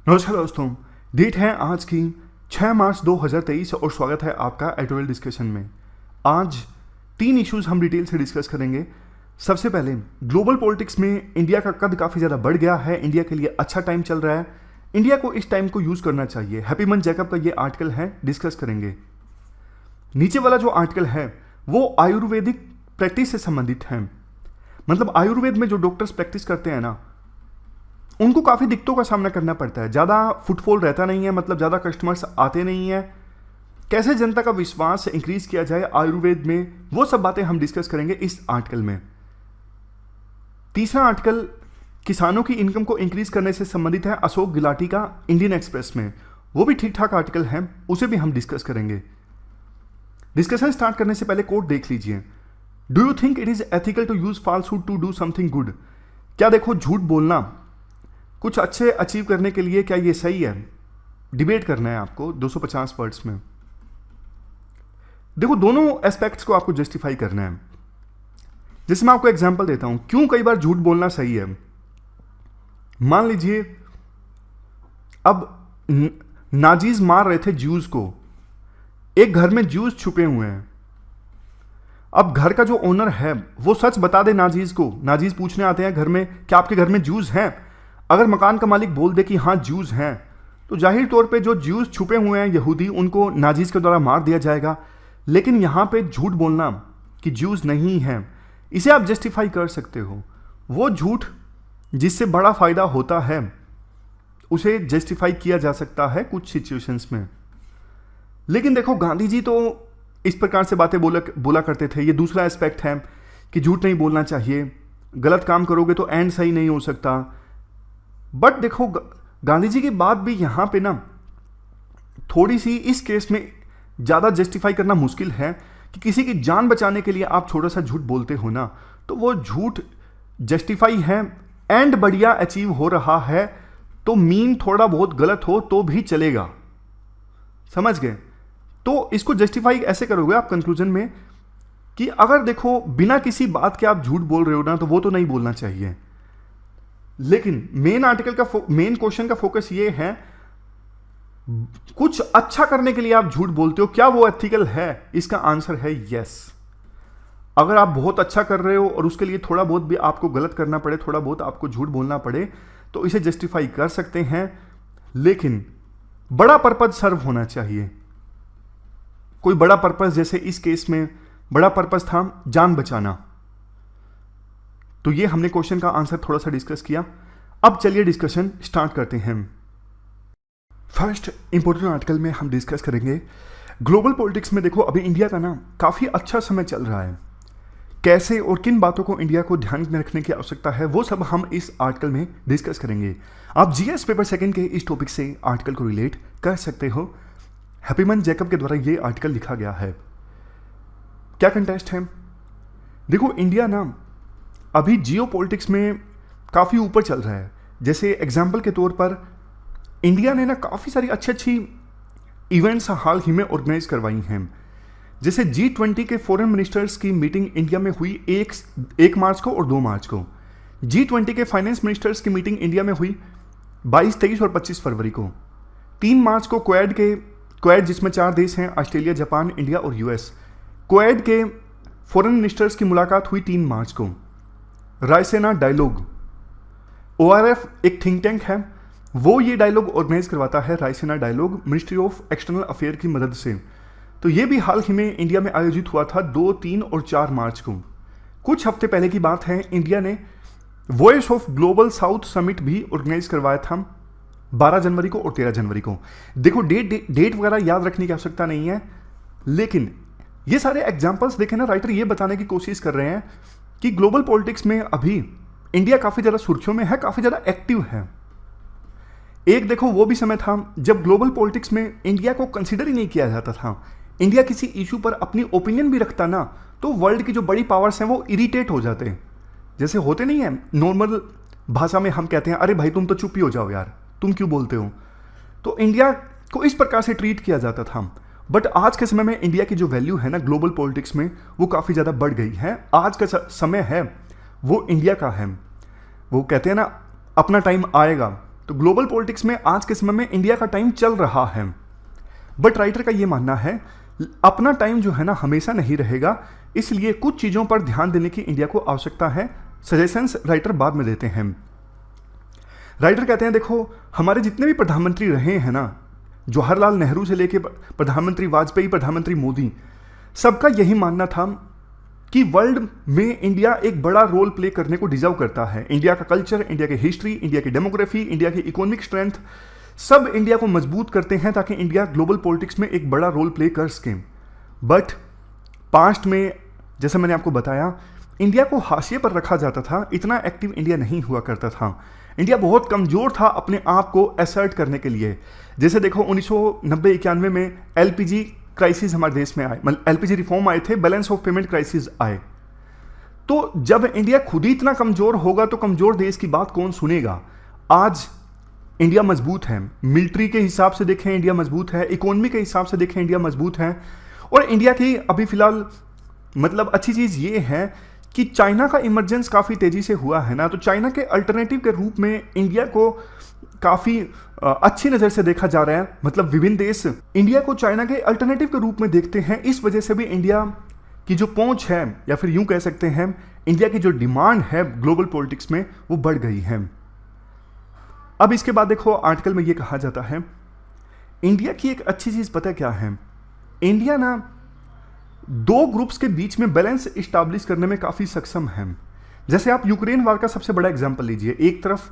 नमस्कार दोस्तों, डेट है आज की 6 मार्च 2023 और स्वागत है आपका एडिटोरियल डिस्कशन में। आज 3 इश्यूज हम डिटेल से डिस्कस करेंगे। सबसे पहले ग्लोबल पॉलिटिक्स में इंडिया का कद काफ़ी ज़्यादा बढ़ गया है, इंडिया के लिए अच्छा टाइम चल रहा है, इंडिया को इस टाइम को यूज़ करना चाहिए। हैप्पीमन जैकब का ये आर्टिकल है, डिस्कस करेंगे। नीचे वाला जो आर्टिकल है वो आयुर्वेदिक प्रैक्टिस से संबंधित है। मतलब आयुर्वेद में जो डॉक्टर्स प्रैक्टिस करते हैं ना, उनको काफ़ी दिक्कतों का सामना करना पड़ता है। ज़्यादा फुटफॉल रहता नहीं है, मतलब ज़्यादा कस्टमर्स आते नहीं हैं। कैसे जनता का विश्वास इंक्रीज किया जाए आयुर्वेद में, वो सब बातें हम डिस्कस करेंगे इस आर्टिकल में। तीसरा आर्टिकल किसानों की इनकम को इंक्रीज करने से संबंधित है, अशोक गुलाटी का इंडियन एक्सप्रेस में। वो भी ठीक ठाक आर्टिकल है, उसे भी हम डिस्कस करेंगे। डिस्कशन स्टार्ट करने से पहले कोट देख लीजिए। Do you think it is ethical to use falsehood to do something good? क्या देखो, झूठ बोलना कुछ अच्छे अचीव करने के लिए क्या ये सही है? डिबेट करना है आपको 250 वर्ड्स में। देखो, दोनों एस्पेक्ट्स को आपको जस्टिफाई करना है। जैसे मैं आपको एग्जांपल देता हूं, क्यों कई बार झूठ बोलना सही है। मान लीजिए अब नाजीज मार रहे थे ज्यूज को, एक घर में ज्यूज छुपे हुए हैं। अब घर का जो ओनर है वो सच बता दे नाजीज को। नाजीज पूछने आते हैं घर में, क्या आपके घर में ज्यूज हैं? अगर मकान का मालिक बोल दे कि हाँ ज्यूज हैं, तो जाहिर तौर पे जो ज्यूज छुपे हुए हैं यहूदी, उनको नाजीज के द्वारा मार दिया जाएगा। लेकिन यहाँ पे झूठ बोलना कि ज्यूज नहीं हैं, इसे आप जस्टिफाई कर सकते हो। वो झूठ जिससे बड़ा फायदा होता है उसे जस्टिफाई किया जा सकता है कुछ सिचुएशंस में। लेकिन देखो, गांधी जी तो इस प्रकार से बातें बोला करते थे। ये दूसरा एस्पेक्ट है कि झूठ नहीं बोलना चाहिए, गलत काम करोगे तो एंड सही नहीं हो सकता। बट देखो, गांधी जी की बात भी यहां पे ना थोड़ी सी इस केस में ज़्यादा जस्टिफाई करना मुश्किल है कि किसी की जान बचाने के लिए आप छोटा सा झूठ बोलते हो ना, तो वो झूठ जस्टिफाई है, एंड बढ़िया अचीव हो रहा है, तो मीन थोड़ा बहुत गलत हो तो भी चलेगा। समझ गए? तो इसको जस्टिफाई ऐसे करोगे आप कंक्लूजन में कि अगर देखो बिना किसी बात के आप झूठ बोल रहे हो ना, तो वो तो नहीं बोलना चाहिए। लेकिन मेन आर्टिकल का मेन क्वेश्चन का फोकस ये है, कुछ अच्छा करने के लिए आप झूठ बोलते हो, क्या वो एथिकल है? इसका आंसर है यस। अगर आप बहुत अच्छा कर रहे हो और उसके लिए थोड़ा बहुत भी आपको गलत करना पड़े, थोड़ा बहुत आपको झूठ बोलना पड़े, तो इसे जस्टिफाई कर सकते हैं। लेकिन बड़ा पर्पज सर्व होना चाहिए, कोई बड़ा पर्पज। जैसे इस केस में बड़ा पर्पज था जान बचाना, तो ये हमने क्वेश्चन का आंसर थोड़ा सा डिस्कस किया। अब चलिए डिस्कशन स्टार्ट करते हैं। फर्स्ट इंपॉर्टेंट आर्टिकल में हम डिस्कस करेंगे ग्लोबल पॉलिटिक्स में। देखो, अभी इंडिया का ना काफ़ी अच्छा समय चल रहा है। कैसे और किन बातों को इंडिया को ध्यान में रखने की आवश्यकता है, वो सब हम इस आर्टिकल में डिस्कस करेंगे। आप जीएस पेपर सेकंड के इस टॉपिक से आर्टिकल को रिलेट कर सकते हो। हैप्पीमन जैकब के द्वारा ये आर्टिकल लिखा गया है। क्या कंटेस्ट है? देखो, इंडिया ना अभी जियो पॉलिटिक्स में काफ़ी ऊपर चल रहा है। जैसे एग्जाम्पल के तौर पर इंडिया ने ना काफ़ी सारी अच्छी इवेंट्स हाल ही में ऑर्गेनाइज करवाई हैं। जैसे G20 के फॉरेन मिनिस्टर्स की मीटिंग इंडिया में हुई 1 मार्च को और 2 मार्च को। G20 के फाइनेंस मिनिस्टर्स की मीटिंग इंडिया में हुई 22, 23 और 25 फरवरी को। 3 मार्च को क्वेड जिसमें 4 देश हैं, ऑस्ट्रेलिया, जापान, इंडिया और यूएस। क्वेड के फॉरेन मिनिस्टर्स की मुलाकात हुई 3 मार्च को। रायसेना डायलॉग, ORF एक थिंक टैंक है, वो ये डायलॉग ऑर्गेनाइज करवाता है। Raisina dialogue ministry of external affair की मदद से। तो ये भी हाल ही में इंडिया में आयोजित हुआ था 2, 3 और 4 मार्च को। कुछ हफ्ते पहले की बात है, इंडिया ने voice of global south summit भी ऑर्गेनाइज करवाया था 12 जनवरी को और 13 जनवरी को। देखो, डेट वगैरह याद रखने की आवश्यकता नहीं है, लेकिन ये सारे एग्जाम्पल्स देखें ना, राइटर ये बताने की कोशिश कर रहे हैं कि ग्लोबल पॉलिटिक्स में अभी इंडिया काफ़ी ज़्यादा सुर्खियों में है, काफ़ी ज़्यादा एक्टिव है। एक देखो, वो भी समय था जब ग्लोबल पॉलिटिक्स में इंडिया को कंसिडर ही नहीं किया जाता था। इंडिया किसी इशू पर अपनी ओपिनियन भी रखता ना, तो वर्ल्ड की जो बड़ी पावर्स हैं वो इरिटेट हो जाते हैं। जैसे होते नहीं है, नॉर्मल भाषा में हम कहते हैं, अरे भाई तुम तो चुप ही हो जाओ यार, तुम क्यों बोलते हो? तो इंडिया को इस प्रकार से ट्रीट किया जाता था। बट आज के समय में इंडिया की जो वैल्यू है ना ग्लोबल पॉलिटिक्स में, वो काफ़ी ज़्यादा बढ़ गई है। आज का समय है वो इंडिया का है। वो कहते हैं ना, अपना टाइम आएगा तो ग्लोबल पॉलिटिक्स में आज के समय में इंडिया का टाइम चल रहा है। बट राइटर का ये मानना है अपना टाइम जो है ना हमेशा नहीं रहेगा, इसलिए कुछ चीज़ों पर ध्यान देने की इंडिया को आवश्यकता है। सजेशंस राइटर बाद में देते हैं। राइटर कहते हैं देखो हमारे जितने भी प्रधानमंत्री रहे हैं ना, जवाहरलाल नेहरू से लेके प्रधानमंत्री वाजपेयी, प्रधानमंत्री मोदी, सबका यही मानना था कि वर्ल्ड में इंडिया एक बड़ा रोल प्ले करने को डिजर्व करता है। इंडिया का कल्चर, इंडिया की हिस्ट्री, इंडिया की डेमोग्राफी, इंडिया की इकोनॉमिक स्ट्रेंथ, सब इंडिया को मजबूत करते हैं ताकि इंडिया ग्लोबल पॉलिटिक्स में एक बड़ा रोल प्ले कर सके। बट पास्ट में जैसे मैंने आपको बताया इंडिया को हाशिए पर रखा जाता था, इतना एक्टिव इंडिया नहीं हुआ करता था। इंडिया बहुत कमज़ोर था अपने आप को असर्ट करने के लिए। जैसे देखो 1990-91 में एलपीजी क्राइसिस हमारे देश में आए, मतलब एलपीजी रिफॉर्म आए थे, बैलेंस ऑफ पेमेंट क्राइसिस आए। तो जब इंडिया खुद ही इतना कमज़ोर होगा तो कमज़ोर देश की बात कौन सुनेगा। आज इंडिया मजबूत है, मिलिट्री के हिसाब से देखें इंडिया मजबूत है, इकोनॉमी के हिसाब से देखें इंडिया मजबूत है। और इंडिया की अभी फिलहाल मतलब अच्छी चीज़ ये है कि चाइना का इमरजेंस काफ़ी तेज़ी से हुआ है ना, तो चाइना के अल्टरनेटिव के रूप में इंडिया को काफ़ी अच्छी नज़र से देखा जा रहा है। मतलब विभिन्न देश इंडिया को चाइना के अल्टरनेटिव के रूप में देखते हैं। इस वजह से भी इंडिया की जो पहुंच है, या फिर यूं कह सकते हैं इंडिया की जो डिमांड है ग्लोबल पॉलिटिक्स में, वो बढ़ गई है। अब इसके बाद देखो आर्टिकल में ये कहा जाता है इंडिया की एक अच्छी चीज़ पता क्या है, इंडिया ना दो ग्रुप्स के बीच में बैलेंस इस्टेब्लिश करने में काफ़ी सक्षम है। जैसे आप यूक्रेन वार का सबसे बड़ा एग्जाम्पल लीजिए, एक तरफ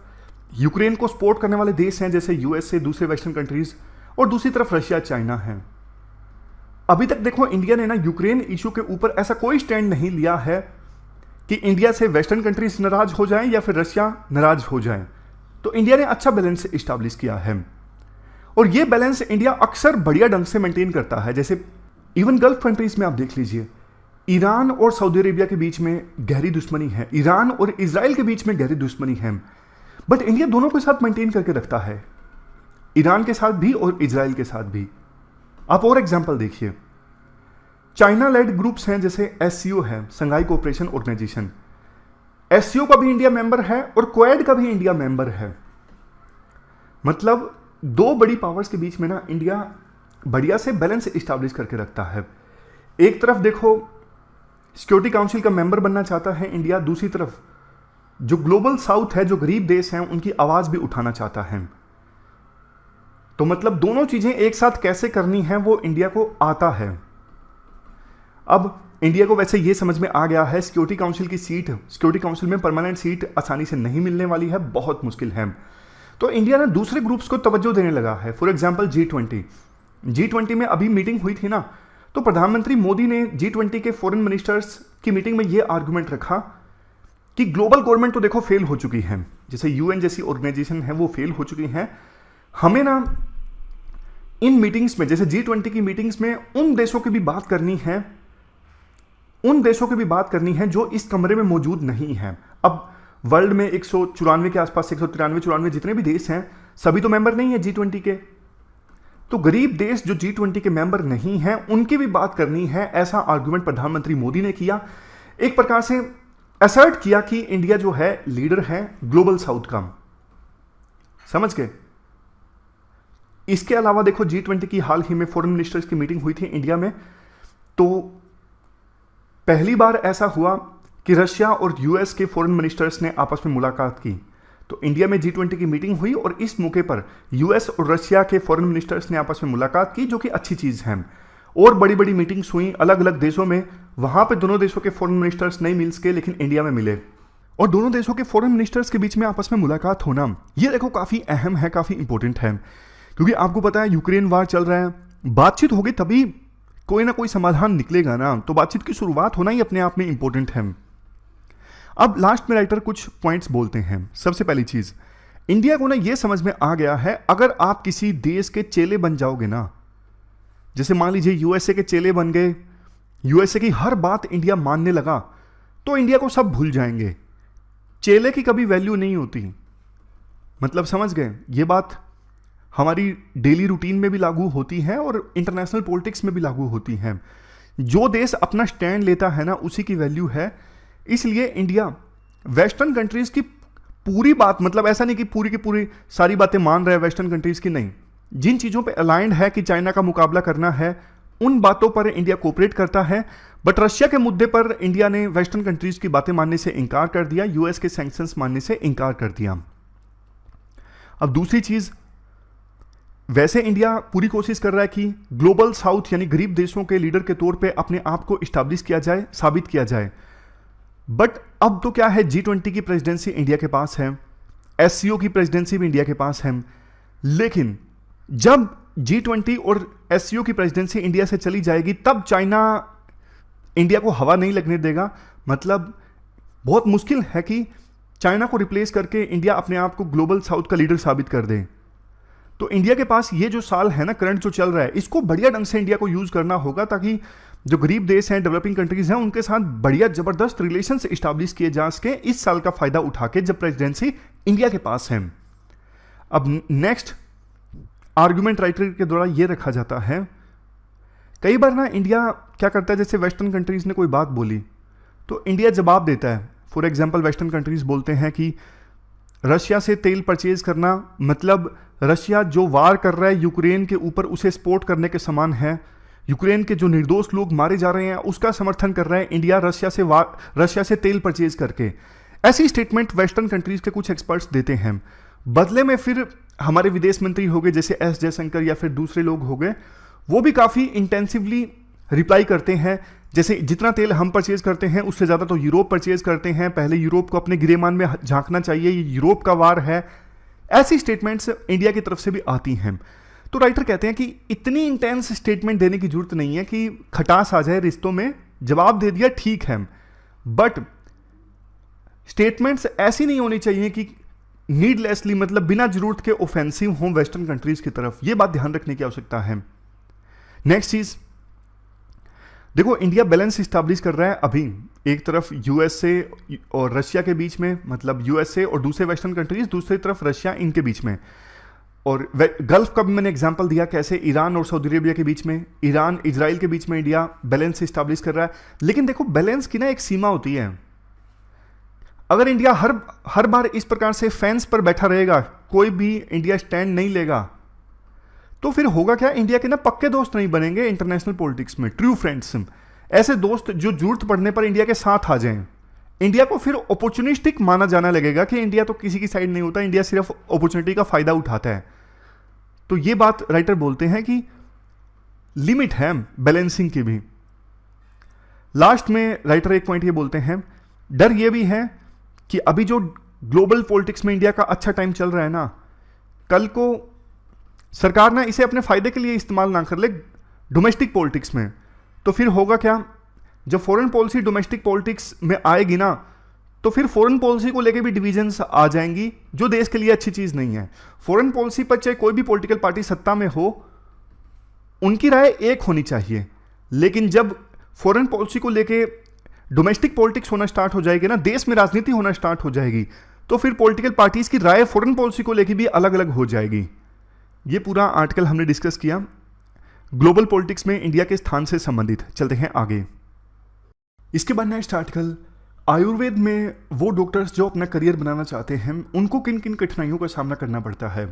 यूक्रेन को सपोर्ट करने वाले देश हैं जैसे यूएसए, दूसरे वेस्टर्न कंट्रीज, और दूसरी तरफ रशिया, चाइना है। अभी तक देखो इंडिया ने ना यूक्रेन इशू के ऊपर ऐसा कोई स्टैंड नहीं लिया है कि इंडिया से वेस्टर्न कंट्रीज नाराज हो जाएं या फिर रशिया नाराज हो जाए। तो इंडिया ने अच्छा बैलेंस इस्टेब्लिश किया है, और ये बैलेंस इंडिया अक्सर बढ़िया ढंग से मेंटेन करता है। जैसे इवन गल्फ कंट्रीज में आप देख लीजिए, ईरान और सऊदी अरेबिया के बीच में गहरी दुश्मनी है, ईरान और इजराइल के बीच में गहरी दुश्मनी है, बट इंडिया दोनों के साथ मेंटेन करके रखता है, ईरान के साथ भी और इजराइल के साथ भी। आप और एग्जांपल देखिए, चाइना लेड ग्रुप्स हैं जैसे एससीओ है, संघाई कोऑपरेशन ऑर्गेनाइजेशन, एससीओ का भी इंडिया मेंबर है और क्वाड का भी इंडिया मेंबर है। मतलब दो बड़ी पावर्स के बीच में ना इंडिया बढ़िया से बैलेंस इस्टेब्लिश करके रखता है। एक तरफ देखो सिक्योरिटी काउंसिल का मेंबर बनना चाहता है इंडिया, दूसरी तरफ जो ग्लोबल साउथ है, जो गरीब देश हैं, उनकी आवाज भी उठाना चाहता है। तो मतलब दोनों चीजें एक साथ कैसे करनी है वो इंडिया को आता है। अब इंडिया को वैसे ये समझ में आ गया है सिक्योरिटी काउंसिल की सीट, सिक्योरिटी काउंसिल में परमानेंट सीट आसानी से नहीं मिलने वाली है, बहुत मुश्किल है। तो इंडिया ने दूसरे ग्रुप्स को तवज्जो देने लगा है। फॉर एग्जाम्पल G20 में अभी मीटिंग हुई थी ना, तो प्रधानमंत्री मोदी ने G20 के फॉरेन मिनिस्टर्स की मीटिंग में ये आर्गुमेंट रखा कि ग्लोबल गवर्नमेंट तो देखो फेल हो चुकी है, जैसे यूएन जैसी ऑर्गेनाइजेशन है वो फेल हो चुकी हैं, हमें ना इन मीटिंग्स में, जैसे G20 की मीटिंग्स में उन देशों की भी बात करनी है, उन देशों की भी बात करनी है जो इस कमरे में मौजूद नहीं है। अब वर्ल्ड में 194 के आसपास, 193-94 जितने भी देश हैं, सभी तो मेंबर नहीं है G20 के। तो गरीब देश जो G20 के मेंबर नहीं हैं उनकी भी बात करनी है, ऐसा आर्गुमेंट प्रधानमंत्री मोदी ने किया। एक प्रकार से असर्ट किया कि इंडिया जो है लीडर है ग्लोबल साउथ का। समझ गए। इसके अलावा देखो G20 की हाल ही में फॉरेन मिनिस्टर्स की मीटिंग हुई थी इंडिया में, तो पहली बार ऐसा हुआ कि रशिया और यूएस के फॉरेन मिनिस्टर्स ने आपस में मुलाकात की। तो इंडिया में G20 की मीटिंग हुई और इस मौके पर यूएस और रशिया के फॉरेन मिनिस्टर्स ने आपस में मुलाकात की, जो कि अच्छी चीज़ है। और बड़ी बड़ी मीटिंग्स हुई अलग अलग देशों में, वहाँ पे दोनों देशों के फॉरेन मिनिस्टर्स नहीं मिल सके लेकिन इंडिया में मिले, और दोनों देशों के फॉरेन मिनिस्टर्स के बीच में आपस में मुलाकात होना, ये देखो काफ़ी अहम है, काफ़ी इंपॉर्टेंट है। क्योंकि आपको पता है यूक्रेन वार चल रहा है, बातचीत होगी तभी कोई ना कोई समाधान निकलेगा ना, तो बातचीत की शुरुआत होना ही अपने आप में इंपॉर्टेंट है। अब लास्ट में राइटर कुछ पॉइंट्स बोलते हैं। सबसे पहली चीज, इंडिया को ना ये समझ में आ गया है, अगर आप किसी देश के चेले बन जाओगे ना, जैसे मान लीजिए यूएसए के चेले बन गए, यूएसए की हर बात इंडिया मानने लगा, तो इंडिया को सब भूल जाएंगे। चेले की कभी वैल्यू नहीं होती। मतलब समझ गए, ये बात हमारी डेली रूटीन में भी लागू होती है और इंटरनेशनल पॉलिटिक्स में भी लागू होती है। जो देश अपना स्टैंड लेता है ना, उसी की वैल्यू है। इसलिए इंडिया वेस्टर्न कंट्रीज की पूरी बात, मतलब ऐसा नहीं कि पूरी की पूरी सारी बातें मान रहे हैं वेस्टर्न कंट्रीज की, नहीं। जिन चीज़ों पे अलाइंड है कि चाइना का मुकाबला करना है, उन बातों पर इंडिया कोऑपरेट करता है। बट रशिया के मुद्दे पर इंडिया ने वेस्टर्न कंट्रीज की बातें मानने से इनकार कर दिया, यूएस के सैंक्शंस मानने से इनकार कर दिया। अब दूसरी चीज, वैसे इंडिया पूरी कोशिश कर रहा है कि ग्लोबल साउथ यानी गरीब देशों के लीडर के तौर पे अपने आप को इस्टेब्लिश किया जाए, साबित किया जाए। बट अब तो क्या है, G20 की प्रेसिडेंसी इंडिया के पास है, SCO की प्रेसिडेंसी भी इंडिया के पास है। लेकिन जब G20 और SCO की प्रेसिडेंसी इंडिया से चली जाएगी, तब चाइना इंडिया को हवा नहीं लगने देगा। मतलब बहुत मुश्किल है कि चाइना को रिप्लेस करके इंडिया अपने आप को ग्लोबल साउथ का लीडर साबित कर दे। तो इंडिया के पास ये जो साल है ना, करंट जो चल रहा है, इसको बढ़िया ढंग से इंडिया को यूज करना होगा, ताकि जो गरीब देश हैं, डेवलपिंग कंट्रीज हैं, उनके साथ बढ़िया जबरदस्त रिलेशंस इस्टेब्लिश किए जा सके इस साल का फायदा उठा के, जब प्रेसिडेंसी इंडिया के पास है। अब नेक्स्ट आर्गुमेंट राइटर के द्वारा ये रखा जाता है, कई बार ना इंडिया क्या करता है, जैसे वेस्टर्न कंट्रीज ने कोई बात बोली तो इंडिया जवाब देता है। फॉर एग्जाम्पल, वेस्टर्न कंट्रीज बोलते हैं कि रशिया से तेल परचेज करना मतलब रशिया जो वार कर रहा है यूक्रेन के ऊपर, उसे सपोर्ट करने के समान है। यूक्रेन के जो निर्दोष लोग मारे जा रहे हैं उसका समर्थन कर रहा है इंडिया रशिया से तेल परचेज करके। ऐसी स्टेटमेंट वेस्टर्न कंट्रीज के कुछ एक्सपर्ट्स देते हैं। बदले में फिर हमारे विदेश मंत्री हो गए जैसे एस जयशंकर या फिर दूसरे लोग हो गए, वो भी काफ़ी इंटेंसिवली रिप्लाई करते हैं, जैसे जितना तेल हम परचेज करते हैं उससे ज़्यादा तो यूरोप परचेज करते हैं, पहले यूरोप को अपने गिरेमान में झांकना चाहिए, ये यूरोप का वार है। ऐसी स्टेटमेंट्स इंडिया की तरफ से भी आती हैं। तो राइटर कहते हैं कि इतनी इंटेंस स्टेटमेंट देने की जरूरत नहीं है कि खटास आ जाए रिश्तों में। जवाब दे दिया, ठीक है, बट स्टेटमेंट्स ऐसी नहीं होनी चाहिए कि नीडलेसली, मतलब बिना जरूरत के ऑफेंसिव हों वेस्टर्न कंट्रीज की तरफ। यह बात ध्यान रखने की आवश्यकता है। नेक्स्ट चीज देखो, इंडिया बैलेंस स्टैब्लिश कर रहा है अभी, एक तरफ यूएसए और रशिया के बीच में, मतलब यूएसए और दूसरे वेस्टर्न कंट्रीज, दूसरी तरफ रशिया, इनके बीच में। और गल्फ का भी मैंने एग्जांपल दिया, कैसे ईरान और सऊदी अरेबिया के बीच में, ईरान इजराइल के बीच में इंडिया बैलेंस स्टैब्लिश कर रहा है। लेकिन देखो, बैलेंस की ना एक सीमा होती है। अगर इंडिया हर बार इस प्रकार से फेंस पर बैठा रहेगा, कोई भी इंडिया स्टैंड नहीं लेगा, तो फिर होगा क्या, इंडिया के ना पक्के दोस्त नहीं बनेंगे इंटरनेशनल पॉलिटिक्स में, ट्रू फ्रेंड्स। ऐसे दोस्त जो जरूरत पड़ने पर इंडिया के साथ आ जाएं। इंडिया को फिर अपॉर्चुनिस्टिक माना जाना लगेगा कि इंडिया तो किसी की साइड नहीं होता, इंडिया सिर्फ अपॉर्चुनिटी का फायदा उठाता है। तो ये बात राइटर बोलते हैं कि लिमिट है बैलेंसिंग की भी। लास्ट में राइटर एक पॉइंट ये बोलते हैं, डर ये भी है कि अभी जो ग्लोबल पॉलिटिक्स में इंडिया का अच्छा टाइम चल रहा है ना, कल को सरकार ना इसे अपने फायदे के लिए इस्तेमाल ना कर ले डोमेस्टिक पॉलिटिक्स में, तो फिर होगा क्या, जब फॉरेन पॉलिसी डोमेस्टिक पॉलिटिक्स में आएगी ना, तो फिर फॉरेन पॉलिसी को लेके भी डिवीजन्स आ जाएंगी, जो देश के लिए अच्छी चीज नहीं है। फॉरेन पॉलिसी पर चाहे कोई भी पॉलिटिकल पार्टी सत्ता में हो, उनकी राय एक होनी चाहिए। लेकिन जब फॉरेन पॉलिसी को लेके डोमेस्टिक पॉलिटिक्स होना स्टार्ट हो जाएगी ना, देश में राजनीति होना स्टार्ट हो जाएगी, तो फिर पॉलिटिकल पार्टीज की राय फॉरेन पॉलिसी को लेके भी अलग अलग हो जाएगी। ये पूरा आर्टिकल हमने डिस्कस किया ग्लोबल पॉलिटिक्स में इंडिया के स्थान से संबंधित। चलते हैं आगे। इसके बाद नेक्स्ट आर्टिकल, आयुर्वेद में वो डॉक्टर्स जो अपना करियर बनाना चाहते हैं, उनको किन किन कठिनाइयों का सामना करना पड़ता है।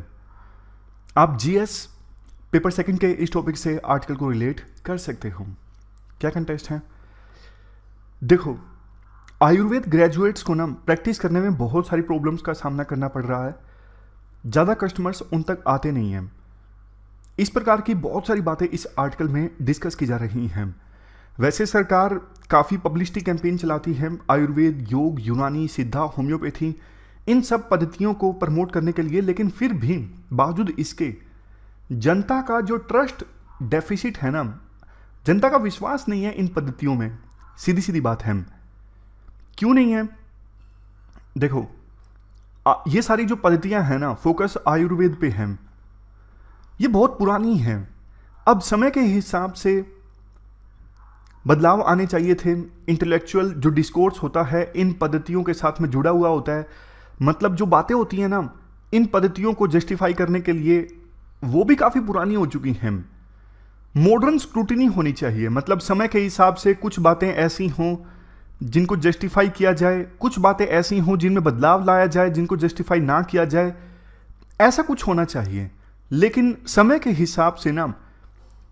आप जीएस पेपर सेकंड के इस टॉपिक से आर्टिकल को रिलेट कर सकते हो। क्या कंटेस्ट है, देखो, आयुर्वेद ग्रेजुएट्स को ना प्रैक्टिस करने में बहुत सारी प्रॉब्लम्स का सामना करना पड़ रहा है। ज़्यादा कस्टमर्स उन तक आते नहीं हैं। इस प्रकार की बहुत सारी बातें इस आर्टिकल में डिस्कस की जा रही हैं। वैसे सरकार काफ़ी पब्लिसिटी कैंपेन चलाती है आयुर्वेद, योग, यूनानी, सिद्धा, होम्योपैथी, इन सब पद्धतियों को प्रमोट करने के लिए, लेकिन फिर भी बावजूद इसके जनता का जो ट्रस्ट डेफिसिट है ना, जनता का विश्वास नहीं है इन पद्धतियों में। सीधी सीधी बात है, क्यों नहीं है, देखो ये सारी जो पद्धतियां हैं ना, फोकस आयुर्वेद पे है, ये बहुत पुरानी है। अब समय के हिसाब से बदलाव आने चाहिए थे। इंटेलेक्चुअल जो डिस्कोर्स होता है इन पद्धतियों के साथ में जुड़ा हुआ होता है, मतलब जो बातें होती हैं ना इन पद्धतियों को जस्टिफाई करने के लिए, वो भी काफ़ी पुरानी हो चुकी हैं। मॉडर्न स्क्रूटिनी होनी चाहिए, मतलब समय के हिसाब से कुछ बातें ऐसी हों जिनको जस्टिफाई किया जाए, कुछ बातें ऐसी हों जिनमें बदलाव लाया जाए, जिनको जस्टिफाई ना किया जाए, ऐसा कुछ होना चाहिए। लेकिन समय के हिसाब से ना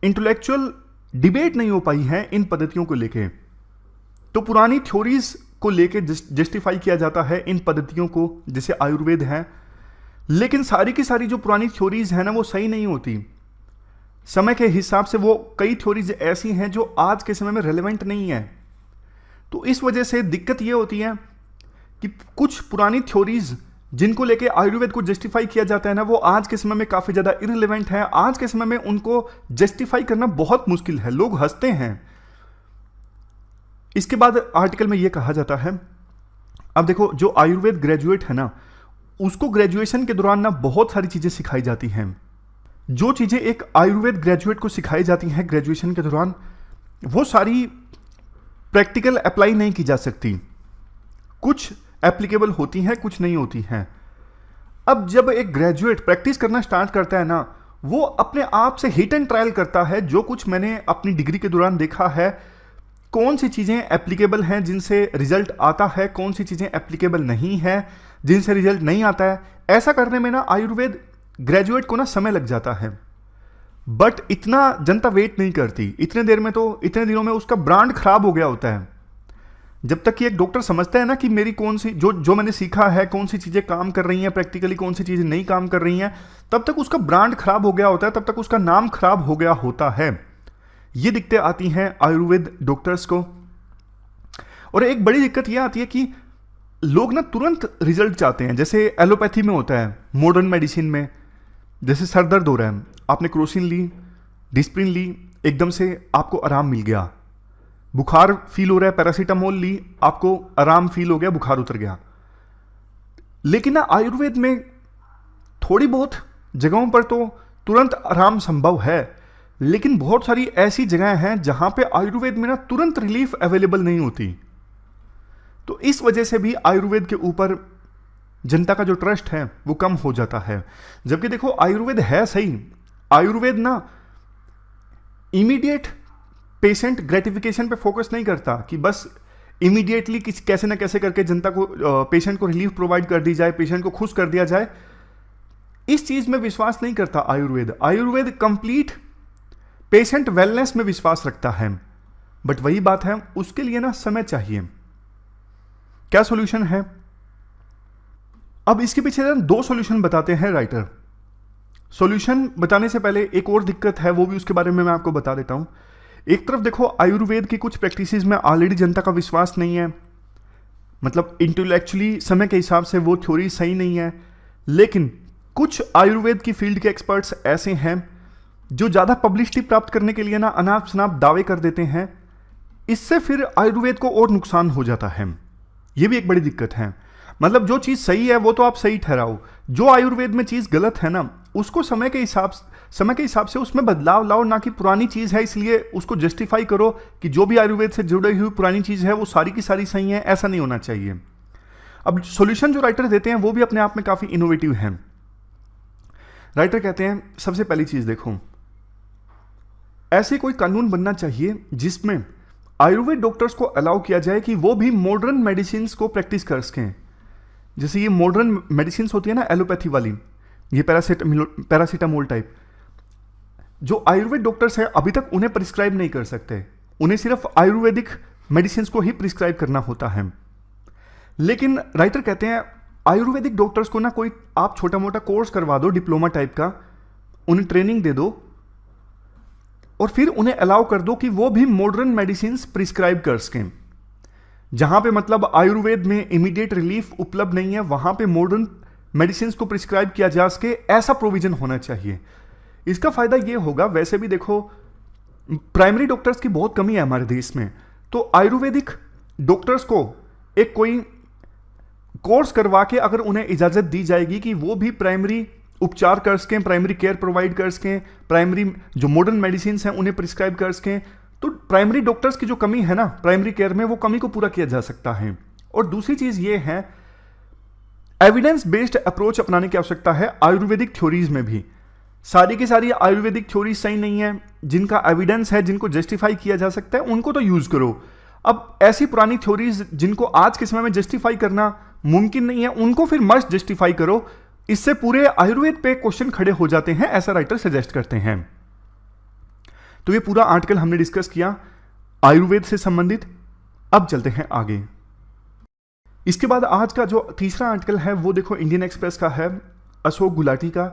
इंटेलेक्चुअल डिबेट नहीं हो पाई है इन पद्धतियों को लेके। तो पुरानी थ्योरीज को लेके जस्टिफाई किया जाता है इन पद्धतियों को, जैसे आयुर्वेद है। लेकिन सारी की सारी जो पुरानी थ्योरीज है ना वो सही नहीं होती। समय के हिसाब से वो कई थ्योरीज ऐसी हैं जो आज के समय में रेलेवेंट नहीं है। तो इस वजह से दिक्कत ये होती है कि कुछ पुरानी थ्योरीज जिनको लेके आयुर्वेद को जस्टिफाई किया जाता है ना, वो आज के समय में काफी ज्यादा इररिलेवेंट है। आज के समय में उनको जस्टिफाई करना बहुत मुश्किल है, लोग हंसते हैं। इसके बाद आर्टिकल में यह कहा जाता है, अब देखो जो आयुर्वेद ग्रेजुएट है ना, उसको ग्रेजुएशन के दौरान ना बहुत सारी चीजें सिखाई जाती हैं। जो चीजें एक आयुर्वेद ग्रेजुएट को सिखाई जाती हैं ग्रेजुएशन के दौरान, वो सारी प्रैक्टिकल अप्लाई नहीं की जा सकती। कुछ एप्लीकेबल होती हैं, कुछ नहीं होती हैं। अब जब एक ग्रेजुएट प्रैक्टिस करना स्टार्ट करता है ना, वो अपने आप से हिट एंड ट्रायल करता है। जो कुछ मैंने अपनी डिग्री के दौरान देखा है, कौन सी चीजें एप्लीकेबल हैं जिनसे रिजल्ट आता है, कौन सी चीजें एप्लीकेबल नहीं है जिनसे रिजल्ट नहीं आता है। ऐसा करने में ना आयुर्वेद ग्रेजुएट को ना समय लग जाता है, बट इतना जनता वेट नहीं करती। इतने दिनों में उसका ब्रांड खराब हो गया होता है। जब तक कि एक डॉक्टर समझता है ना कि मेरी कौन सी जो मैंने सीखा है, कौन सी चीजें काम कर रही हैं प्रैक्टिकली, कौन सी चीजें नहीं काम कर रही हैं, तब तक उसका ब्रांड खराब हो गया होता है, तब तक उसका नाम खराब हो गया होता है। ये दिक्कतें आती हैं आयुर्वेद डॉक्टर्स को। और एक बड़ी दिक्कत ये आती है कि लोग ना तुरंत रिजल्ट चाहते हैं। जैसे एलोपैथी में होता है, मॉडर्न मेडिसिन में, जैसे सर दर्द हो रहा है, आपने क्रोसिन ली, डिस्प्रिन ली, एकदम से आपको आराम मिल गया। बुखार फील हो रहा है, पैरासीटामोल ली, आपको आराम फील हो गया, बुखार उतर गया। लेकिन ना आयुर्वेद में थोड़ी बहुत जगहों पर तो तुरंत आराम संभव है, लेकिन बहुत सारी ऐसी जगहें हैं जहां पे आयुर्वेद में ना तुरंत रिलीफ अवेलेबल नहीं होती। तो इस वजह से भी आयुर्वेद के ऊपर जनता का जो ट्रस्ट है वो कम हो जाता है। जबकि देखो आयुर्वेद है सही, आयुर्वेद ना इमीडिएट पेशेंट ग्रेटिफिकेशन पे फोकस नहीं करता कि बस इमीडिएटली कैसे ना कैसे करके जनता को, पेशेंट को रिलीफ प्रोवाइड कर दी जाए, पेशेंट को खुश कर दिया जाए। इस चीज में विश्वास नहीं करता Ayurveda. Ayurveda complete patient wellness में विश्वास रखता है। बट वही बात है, उसके लिए ना समय चाहिए। क्या सॉल्यूशन है? अब इसके पीछे ना 2 सॉल्यूशन बताते हैं राइटर। सॉल्यूशन बताने से पहले एक और दिक्कत है, वो भी उसके बारे में मैं आपको बता देता हूं। एक तरफ देखो आयुर्वेद की कुछ प्रैक्टिसेस में ऑलरेडी जनता का विश्वास नहीं है, मतलब इंटेलेक्चुअली समय के हिसाब से वो थ्योरी सही नहीं है। लेकिन कुछ आयुर्वेद की फील्ड के एक्सपर्ट्स ऐसे हैं जो ज़्यादा पब्लिसिटी प्राप्त करने के लिए ना अनाप शनाप दावे कर देते हैं। इससे फिर आयुर्वेद को और नुकसान हो जाता है। ये भी एक बड़ी दिक्कत है। मतलब जो चीज़ सही है वो तो आप सही ठहराओ, जो आयुर्वेद में चीज़ गलत है ना उसको समय के हिसाब से उसमें बदलाव लाओ, ना कि पुरानी चीज़ है इसलिए उसको जस्टिफाई करो कि जो भी आयुर्वेद से जुड़ी हुई पुरानी चीज़ है वो सारी की सारी सही है। ऐसा नहीं होना चाहिए। अब सॉल्यूशन जो राइटर देते हैं वो भी अपने आप में काफ़ी इनोवेटिव है। राइटर कहते हैं सबसे पहली चीज़ देखो, ऐसे कोई कानून बनना चाहिए जिसमें आयुर्वेद डॉक्टर्स को अलाउ किया जाए कि वो भी मॉडर्न मेडिसिन को प्रैक्टिस कर सकें। जैसे ये मॉडर्न मेडिसिन होती है ना एलोपैथी वाली, ये पैरासीटामोल टाइप, जो आयुर्वेद डॉक्टर्स हैं अभी तक उन्हें प्रिस्क्राइब नहीं कर सकते। उन्हें सिर्फ आयुर्वेदिक मेडिसिन को ही प्रिस्क्राइब करना होता है। लेकिन राइटर कहते हैं आयुर्वेदिक डॉक्टर्स को ना कोई आप छोटा मोटा कोर्स करवा दो, डिप्लोमा टाइप का, उन्हें ट्रेनिंग दे दो और फिर उन्हें अलाउ कर दो कि वो भी मॉडर्न मेडिसिन प्रिस्क्राइब कर सकें। जहां पे मतलब आयुर्वेद में इमीडिएट रिलीफ उपलब्ध नहीं है, वहां पे मॉडर्न मेडिसिन को प्रिस्क्राइब किया जा सके, ऐसा प्रोविजन होना चाहिए। इसका फायदा ये होगा, वैसे भी देखो प्राइमरी डॉक्टर्स की बहुत कमी है हमारे देश में, तो आयुर्वेदिक डॉक्टर्स को एक कोई कोर्स करवा के अगर उन्हें इजाजत दी जाएगी कि वो भी प्राइमरी उपचार कर सकें, प्राइमरी केयर प्रोवाइड कर सकें, प्राइमरी जो मॉडर्न मेडिसिन हैं उन्हें प्रिस्क्राइब कर सकें, तो प्राइमरी डॉक्टर्स की जो कमी है ना प्राइमरी केयर में, वो कमी को पूरा किया जा सकता है। और दूसरी चीज ये है, एविडेंस बेस्ड अप्रोच अपनाने की आवश्यकता है आयुर्वेदिक थ्योरीज में भी। सारी की सारी आयुर्वेदिक थ्योरी सही नहीं है, जिनका एविडेंस है, जिनको जस्टिफाई किया जा सकता है, उनको तो यूज करो। अब ऐसी पुरानी थ्योरीज जिनको आज के समय में जस्टिफाई करना मुमकिन नहीं है, उनको फिर मस्ट जस्टिफाई करो। इससे पूरे आयुर्वेद पे क्वेश्चन खड़े हो जाते हैं, ऐसा राइटर सजेस्ट करते हैं। तो ये पूरा आर्टिकल हमने डिस्कस किया आयुर्वेद से संबंधित। अब चलते हैं आगे। इसके बाद आज का जो तीसरा आर्टिकल है वो देखो इंडियन एक्सप्रेस का है, अशोक गुलाटी का,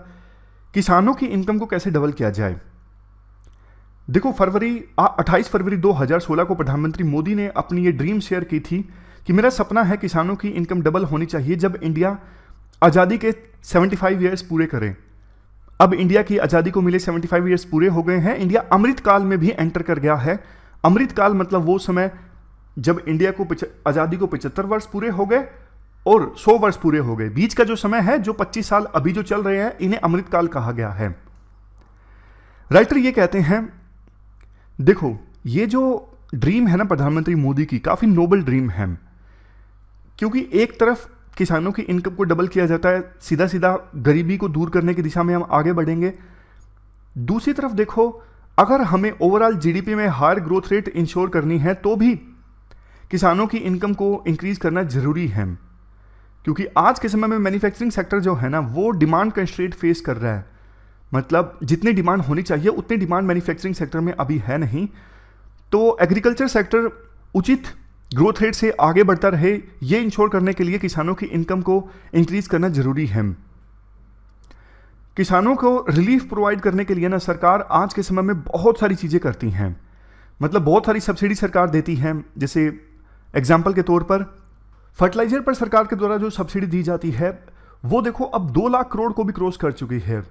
किसानों की इनकम को कैसे डबल किया जाए। देखो 28 फरवरी 2016 को प्रधानमंत्री मोदी ने अपनी ये ड्रीम शेयर की थी कि मेरा सपना है किसानों की इनकम डबल होनी चाहिए जब इंडिया आज़ादी के 75 ईयर्स पूरे करे। अब इंडिया की आज़ादी को मिले 75 ईयर्स पूरे हो गए हैं। इंडिया अमृत काल में भी एंटर कर गया है। अमृत काल मतलब वो समय जब इंडिया को आज़ादी को 75 वर्ष पूरे हो गए और 100 वर्ष पूरे हो गए। बीच का जो समय है, जो 25 साल अभी जो चल रहे हैं, इन्हें अमृत काल कहा गया है। राइटर ये कहते हैं, देखो ये जो ड्रीम है ना प्रधानमंत्री मोदी की, काफ़ी नोबल ड्रीम है, क्योंकि एक तरफ किसानों की इनकम को डबल किया जाता है, सीधा सीधा गरीबी को दूर करने की दिशा में हम आगे बढ़ेंगे। दूसरी तरफ देखो, अगर हमें ओवरऑल जीडीपी में हायर ग्रोथ रेट इंश्योर करनी है तो भी किसानों की इनकम को इंक्रीज करना जरूरी है, क्योंकि आज के समय में मैन्युफैक्चरिंग सेक्टर जो है ना वो डिमांड कंस्ट्रेंट फेस कर रहा है। मतलब जितनी डिमांड होनी चाहिए उतनी डिमांड मैन्युफैक्चरिंग सेक्टर में अभी है नहीं। तो एग्रीकल्चर सेक्टर उचित ग्रोथ रेट से आगे बढ़ता रहे, ये इंश्योर करने के लिए किसानों की इनकम को इंक्रीज करना जरूरी है। किसानों को रिलीफ प्रोवाइड करने के लिए ना सरकार आज के समय में बहुत सारी चीज़ें करती हैं। मतलब बहुत सारी सब्सिडी सरकार देती है। जैसे एग्जाम्पल के तौर पर फर्टिलाइजर पर सरकार के द्वारा जो सब्सिडी दी जाती है वो देखो अब 2 लाख करोड़ को भी क्रॉस कर चुकी है।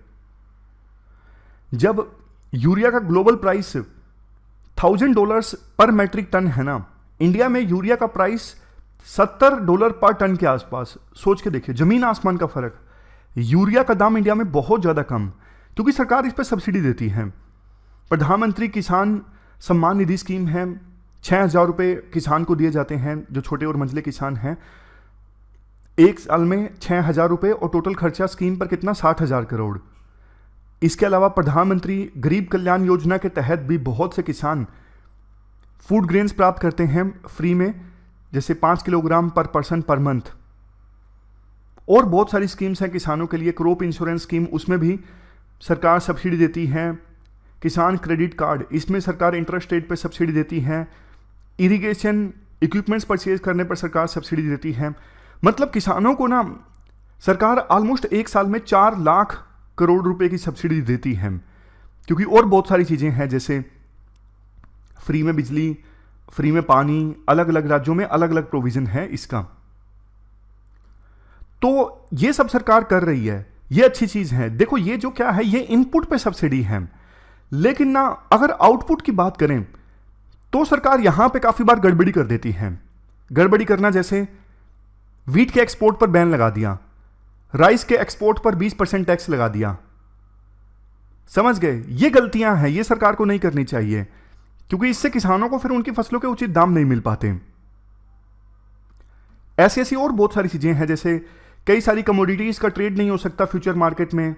जब यूरिया का ग्लोबल प्राइस $1000 पर मैट्रिक टन है ना, इंडिया में यूरिया का प्राइस $70 पर टन के आसपास। सोच के देखिए, जमीन आसमान का फर्क। यूरिया का दाम इंडिया में बहुत ज़्यादा कम, क्योंकि सरकार इस पर सब्सिडी देती है। प्रधानमंत्री किसान सम्मान निधि स्कीम है, 6,000 रुपये किसान को दिए जाते हैं जो छोटे और मंझले किसान हैं। एक साल में 6,000 रुपये और टोटल खर्चा स्कीम पर कितना, 60,000 करोड़। इसके अलावा प्रधानमंत्री गरीब कल्याण योजना के तहत भी बहुत से किसान फूड ग्रेन्स प्राप्त करते हैं फ्री में, जैसे 5 किलोग्राम पर पर्सन पर मंथ। और बहुत सारी स्कीम्स हैं किसानों के लिए। क्रॉप इंश्योरेंस स्कीम, उसमें भी सरकार सब्सिडी देती है। किसान क्रेडिट कार्ड, इसमें सरकार इंटरेस्ट रेट पर सब्सिडी देती है। इरिगेशन इक्विपमेंट्स परचेज करने पर सरकार सब्सिडी देती है। मतलब किसानों को ना सरकार ऑलमोस्ट एक साल में 4 लाख करोड़ रुपए की सब्सिडी देती है, क्योंकि और बहुत सारी चीज़ें हैं, जैसे फ्री में बिजली, फ्री में पानी, अलग अलग राज्यों में अलग अलग प्रोविजन है इसका। तो ये सब सरकार कर रही है, ये अच्छी चीज़ है। देखो ये जो क्या है, ये इनपुट पे सब्सिडी है, लेकिन ना अगर आउटपुट की बात करें तो सरकार यहां पे काफ़ी बार गड़बड़ी कर देती है। गड़बड़ी करना जैसे वीट के एक्सपोर्ट पर बैन लगा दिया, राइस के एक्सपोर्ट पर 20% टैक्स लगा दिया। समझ गए, ये गलतियां हैं, ये सरकार को नहीं करनी चाहिए, क्योंकि इससे किसानों को फिर उनकी फसलों के उचित दाम नहीं मिल पाते। ऐसी ऐसी और बहुत सारी चीजें हैं, जैसे कई सारी कमोडिटीज का ट्रेड नहीं हो सकता फ्यूचर मार्केट में।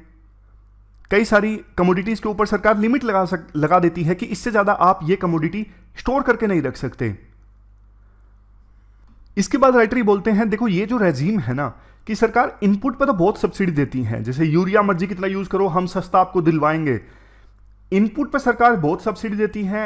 कई सारी कमोडिटीज के ऊपर सरकार लिमिट लगा देती है कि इससे ज्यादा आप ये कमोडिटी स्टोर करके नहीं रख सकते। इसके बाद राइटर ही बोलते हैं, देखो ये जो रेजीम है ना कि सरकार इनपुट पर तो बहुत सब्सिडी देती है, जैसे यूरिया मर्जी कितना यूज करो हम सस्ता आपको दिलवाएंगे। इनपुट पर सरकार बहुत सब्सिडी देती है,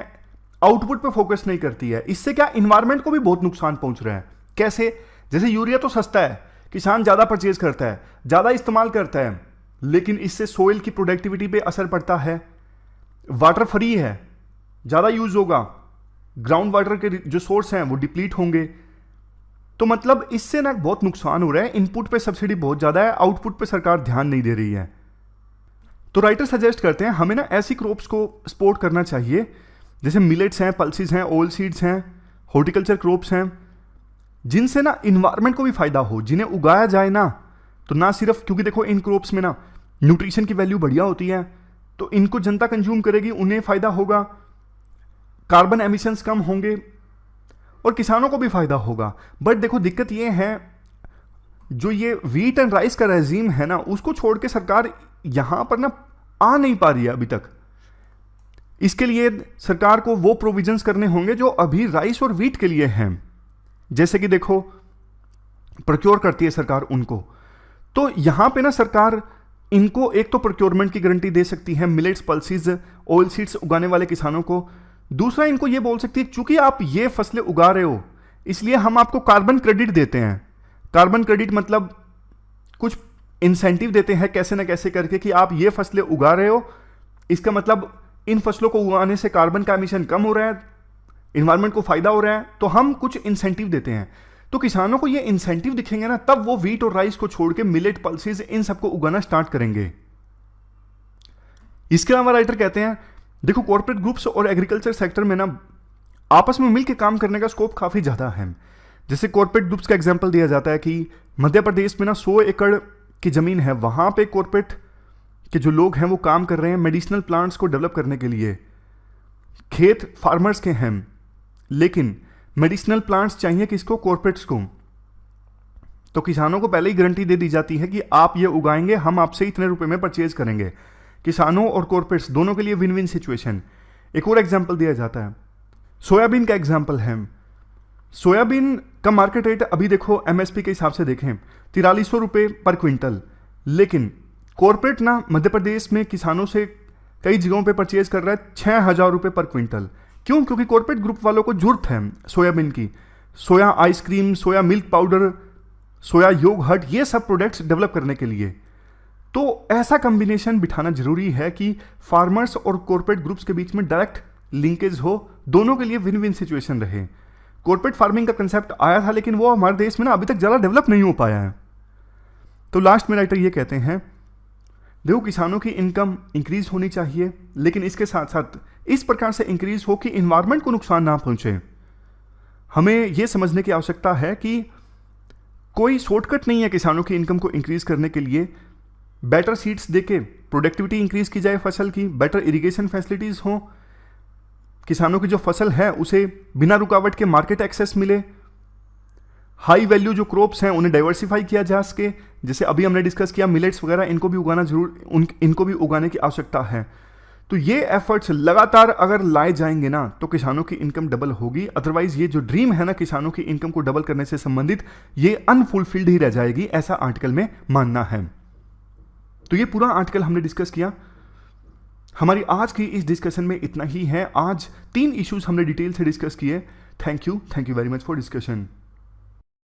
आउटपुट पर फोकस नहीं करती है। इससे क्या, इन्वायरमेंट को भी बहुत नुकसान पहुंच रहा है। कैसे, जैसे यूरिया तो सस्ता है, किसान ज्यादा परचेज करता है, ज्यादा इस्तेमाल करता है, लेकिन इससे सोइल की प्रोडक्टिविटी पे असर पड़ता है। वाटर फ्री है, ज्यादा यूज होगा, ग्राउंड वाटर के जो सोर्स हैं वो डिप्लीट होंगे। तो मतलब इससे ना बहुत नुकसान हो रहा है। इनपुट पे सब्सिडी बहुत ज्यादा है, आउटपुट पे सरकार ध्यान नहीं दे रही है। तो राइटर सजेस्ट करते हैं हमें ना ऐसी क्रॉप्स को सपोर्ट करना चाहिए, जैसे मिलेट्स हैं, पल्सेस हैं, ऑयल सीड्स हैं, हॉर्टिकल्चर क्रॉप्स हैं, जिनसे ना इन्वायरमेंट को भी फायदा हो, जिन्हें उगाया जाए ना तो ना सिर्फ, क्योंकि देखो इन क्रॉप्स में ना न्यूट्रिशन की वैल्यू बढ़िया होती है, तो इनको जनता कंज्यूम करेगी, उन्हें फायदा होगा, कार्बन एमिशंस कम होंगे और किसानों को भी फायदा होगा। बट देखो दिक्कत ये है, जो ये व्हीट एंड राइस का रेजीम है ना, उसको छोड़ के सरकार यहां पर ना आ नहीं पा रही है अभी तक। इसके लिए सरकार को वो प्रोविजंस करने होंगे जो अभी राइस और व्हीट के लिए हैं, जैसे कि देखो प्रोक्योर करती है सरकार उनको। तो यहां पे ना सरकार इनको एक तो प्रोक्योरमेंट की गारंटी दे सकती है मिलेट्स, पल्सीज, ऑयल सीड्स उगाने वाले किसानों को। दूसरा इनको ये बोल सकती है चूंकि आप ये फसलें उगा रहे हो इसलिए हम आपको कार्बन क्रेडिट देते हैं। कार्बन क्रेडिट मतलब कुछ इंसेंटिव देते हैं कैसे ना कैसे करके कि आप ये फसलें उगा रहे हो, इसका मतलब इन फसलों को उगाने से कार्बन का एमिशन कम हो रहा है, इन्वायरमेंट को फायदा हो रहा है, तो हम कुछ इंसेंटिव देते हैं। तो किसानों को ये इंसेंटिव दिखेंगे ना, तब वो व्हीट और राइस को छोड़ के मिलेट, पल्सेस इन सबको उगाना स्टार्ट करेंगे। इसके अलावा राइटर कहते हैं देखो कॉर्पोरेट ग्रुप्स और एग्रीकल्चर सेक्टर में ना आपस में मिलकर काम करने का स्कोप काफी ज्यादा है। जैसे कॉर्पोरेट ग्रुप्स का एग्जांपल दिया जाता है कि मध्य प्रदेश में ना 100 एकड़ की जमीन है, वहां पे कॉर्पोरेट के जो लोग हैं वो काम कर रहे हैं मेडिसिनल प्लांट्स को डेवलप करने के लिए। खेत फार्मर्स के हैं लेकिन मेडिसिनल प्लांट्स चाहिए किसको? कॉर्पोरेट्स को। तो किसानों को पहले ही गारंटी दे दी जाती है कि आप ये उगाएंगे, हम आपसे इतने रुपए में परचेज करेंगे। किसानों और कॉर्पोरेट्स दोनों के लिए विन विन सिचुएशन। एक और एग्जांपल दिया जाता है, सोयाबीन का एग्जांपल है। सोयाबीन का मार्केट रेट अभी देखो एमएसपी के हिसाब से देखें 4300 रुपये पर क्विंटल, लेकिन कॉर्पोरेट ना मध्य प्रदेश में किसानों से कई जगहों पे परचेज कर रहा है 6000 रुपये पर क्विंटल। क्यों? क्योंकि कॉर्पोरेट ग्रुप वालों को जरूरत है सोयाबीन की। सोया आइसक्रीम, सोया मिल्क पाउडर, सोया योगर्ट, ये सब प्रोडक्ट्स डेवलप करने के लिए। तो ऐसा कॉम्बिनेशन बिठाना जरूरी है कि फार्मर्स और कॉर्पोरेट ग्रुप्स के बीच में डायरेक्ट लिंकेज हो, दोनों के लिए विन विन सिचुएशन रहे। कॉर्पोरेट फार्मिंग का कंसेप्ट आया था लेकिन वो हमारे देश में ना अभी तक ज़्यादा डेवलप नहीं हो पाया है। तो लास्ट में राइटर ये कहते हैं देखो किसानों की इनकम इंक्रीज होनी चाहिए, लेकिन इसके साथ साथ इस प्रकार से इंक्रीज हो कि इन्वायरमेंट को नुकसान ना पहुंचे। हमें यह समझने की आवश्यकता है कि कोई शॉर्टकट नहीं है किसानों की इनकम को इंक्रीज करने के लिए। बेटर सीड्स देके प्रोडक्टिविटी इंक्रीज की जाए फसल की, बेटर इरिगेशन फैसिलिटीज हो, किसानों की जो फसल है उसे बिना रुकावट के मार्केट एक्सेस मिले, हाई वैल्यू जो क्रॉप्स हैं उन्हें डाइवर्सिफाई किया जा सके। जैसे अभी हमने डिस्कस किया मिलेट्स वगैरह, इनको भी उगाना इनको भी उगाने की आवश्यकता है। तो ये एफर्ट्स लगातार अगर लाए जाएंगे ना तो किसानों की इनकम डबल होगी। अदरवाइज ये जो ड्रीम है ना किसानों की इनकम को डबल करने से संबंधित, ये अनफुलफिल्ड ही रह जाएगी, ऐसा आर्टिकल में मानना है। तो ये पूरा आर्टिकल हमने डिस्कस किया। हमारी आज की इस डिस्कशन में इतना ही है। आज 3 इश्यूज हमने डिटेल से डिस्कस किए। Thank you very much for discussion.